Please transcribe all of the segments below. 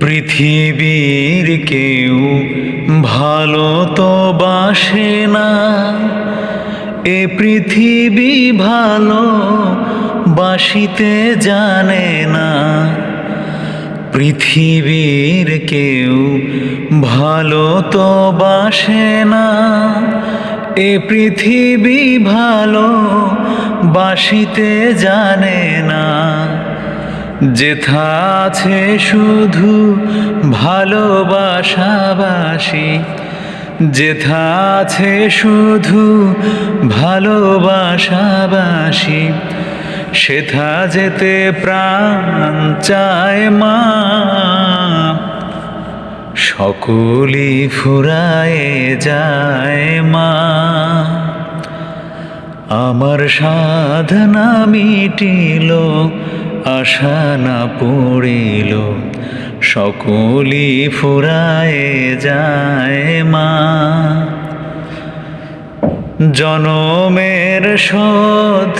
পৃথিবীর কেউ ভালো তো বাসে না, এ পৃথিবী ভালো বাসিতে জানে না। পৃথিবীর কেউ ভালো তো বাসে না, এ পৃথিবী ভালো বাসিতে জানে না। যেথা আছে শুধু ভালোবাসাবাসি, যেথা আছে শুধু ভালোবাসাবাসি, সেথা যেতে প্রাণ চায় মা। সকলই ফুরায়ে যায় মা। আমার সাধনা মিটিল, আশা না পড়িল, সকলই ফুরায়ে যায় মা। জনমের শোধ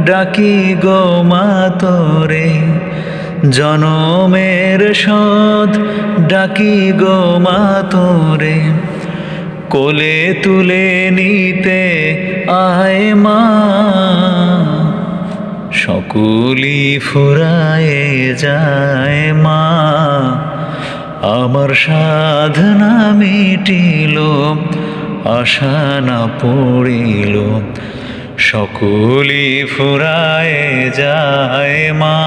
ডাকি গো মা তোরে, জনমের শোধ ডাকি গো মা তোরে, কোলে তুলে নিতে আয় মা। সকলই ফুরায়ে যায় মা। আমার সাধনা মিটিল, আশা না পড়িল, সকলই ফুরায়ে যায় মা।